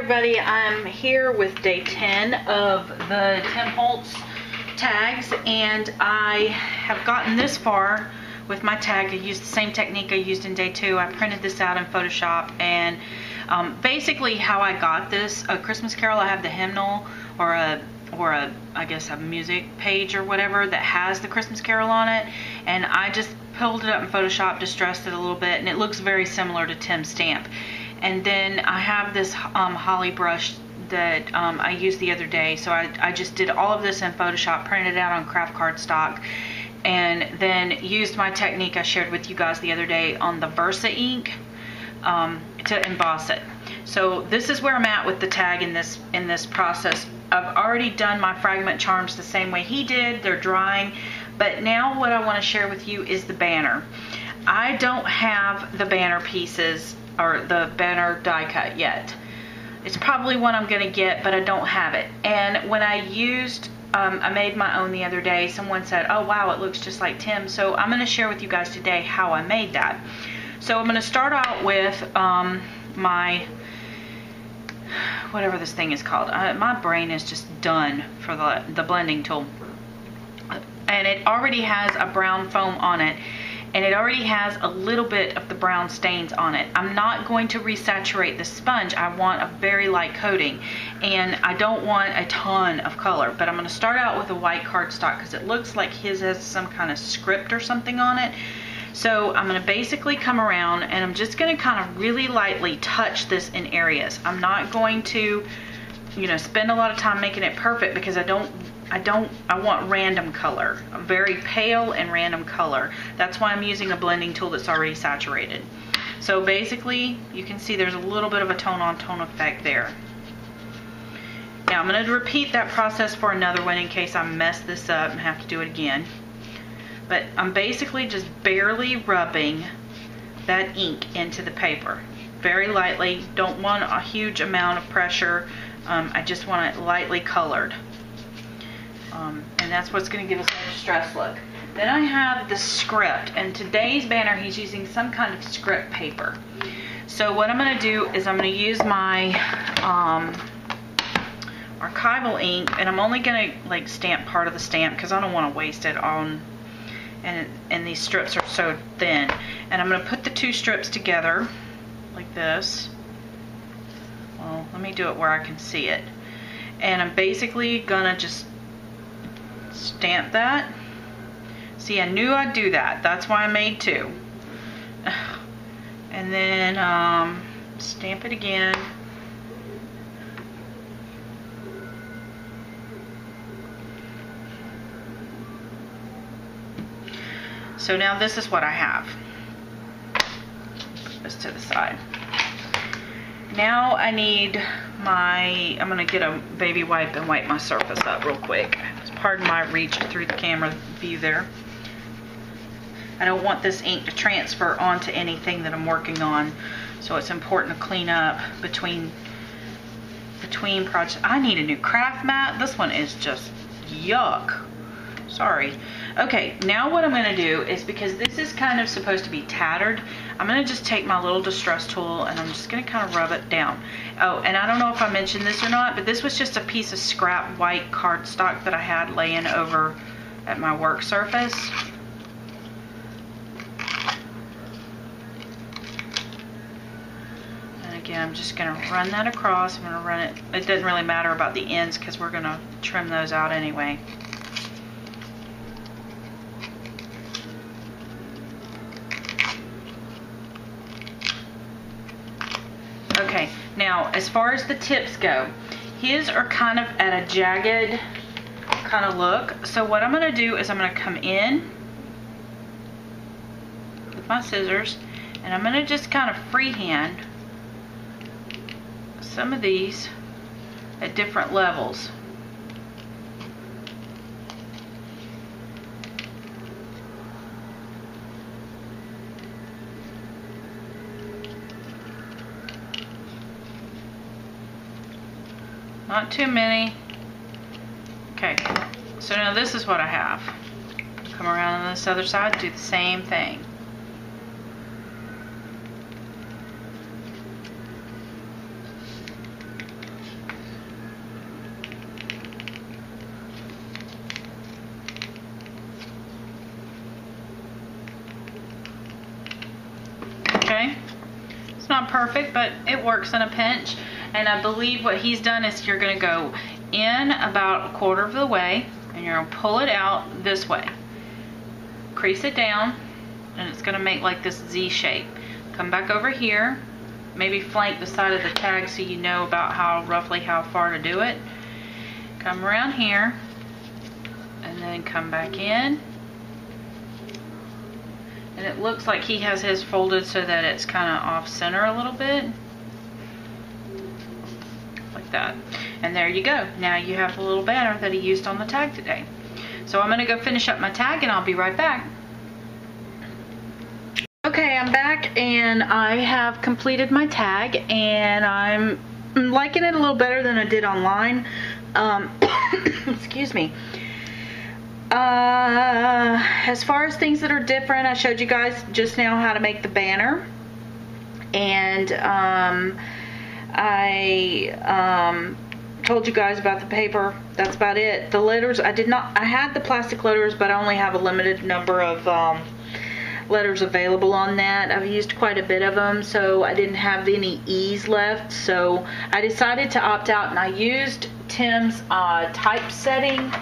everybody, I'm here with day 10 of the Tim Holtz tags, and I have gotten this far with my tag. I used the same technique I used in day 2. I printed this out in Photoshop, and basically how I got this, A Christmas Carol, I have the hymnal or I guess a music page or whatever that has the Christmas Carol on it, and I just pulled it up in Photoshop, distressed it a little bit, and it looks very similar to Tim's stamp. And then I have this holly brush that I used the other day, so I just did all of this in Photoshop, printed it out on craft cardstock, and then used my technique I shared with you guys the other day on the Versa ink to emboss it. So this is where I'm at with the tag in this process. I've already done my fragment charms the same way he did. They're drying, but now what I want to share with you is the banner. I don't have the banner pieces or the banner die cut yet. It's probably one I'm gonna get, but I don't have it. And when I used, I made my own the other day, someone said, oh wow, it looks just like Tim. So I'm gonna share with you guys today how I made that. So I'm gonna start out with my, whatever this thing is called. My brain is just done for the blending tool. And it already has a brown foam on it, and it already has a little bit of the brown stains on it. I'm not going to resaturate the sponge. I want a very light coating, and I don't want a ton of color, but I'm going to start out with a white cardstock because it looks like his has some kind of script or something on it. So I'm going to basically come around, and I'm just going to kind of really lightly touch this in areas. I'm not going to, you know, spend a lot of time making it perfect because I want random color, a very pale and random color. That's why I'm using a blending tool that's already saturated. So basically, you can see there's a little bit of a tone on tone effect there. Now I'm going to repeat that process for another one in case I mess this up and have to do it again. But I'm basically just barely rubbing that ink into the paper. Very lightly, don't want a huge amount of pressure. I just want it lightly colored. And that's what's going to give us a distress look. Then I have the script, and today's banner he's using some kind of script paper. So what I'm going to do is I'm going to use my archival ink, and I'm only going to like stamp part of the stamp because I don't want to waste it on, and these strips are so thin. And I'm going to put the two strips together like this. Well, let me do it where I can see it. And I'm basically going to just stamp that. See, I knew I'd do that. That's why I made two. And then stamp it again. So now this is what I have. Put this to the side. Now I need I'm going to get a baby wipe and wipe my surface up real quick. Pardon my reach through the camera view there. I don't want this ink to transfer onto anything that I'm working on, so it's important to clean up between projects. I need a new craft mat. This one is just yuck. Sorry. Okay, now what I'm going to do is, because this is kind of supposed to be tattered, I'm going to just take my little distress tool and I'm just going to kind of rub it down. Oh, and I don't know if I mentioned this or not, but this was just a piece of scrap white cardstock that I had laying over at my work surface. And again, I'm just going to run that across. I'm going to run it. It doesn't really matter about the ends because we're going to trim those out anyway. Okay, now as far as the tips go, his are kind of at a jagged kind of look. So what I'm going to do is I'm going to come in with my scissors, and I'm going to just kind of freehand some of these at different levels. Not too many. Okay, so now this is what I have. Come around on this other side, do the same thing. not perfect, but it works in a pinch. And I believe what he's done is you're gonna go in about a quarter of the way and you're gonna pull it out this way. Crease it down and it's gonna make like this Z shape. Come back over here, maybe flank the side of the tag so you know about roughly how far to do it. Come around here and then come back in. And it looks like he has his folded so that it's kind of off center a little bit. Like that. And there you go. Now you have the little banner that he used on the tag today. So I'm going to go finish up my tag and I'll be right back. Okay, I'm back and I have completed my tag and I'm liking it a little better than I did online. Excuse me. As far as things that are different, I showed you guys just now how to make the banner, and I told you guys about the paper. That's about it. The letters, I had the plastic letters, but I only have a limited number of letters available on that. I've used quite a bit of them, so I didn't have any E's left, so I decided to opt out, and I used Tim's typesetting,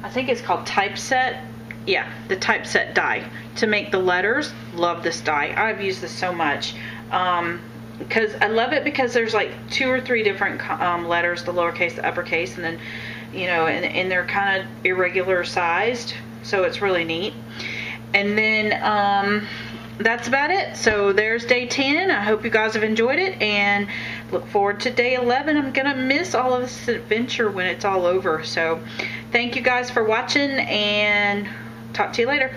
I think it's called Typeset. Yeah, the Typeset die to make the letters. Love this die. I've used this so much. Because I love it because there's like 2 or 3 different letters, the lowercase, the uppercase, and then, you know, and they're kind of irregular sized. So it's really neat. And then that's about it. So there's day 10. I hope you guys have enjoyed it and look forward to day 11. I'm gonna miss all of this adventure when it's all over. So thank you guys for watching and talk to you later.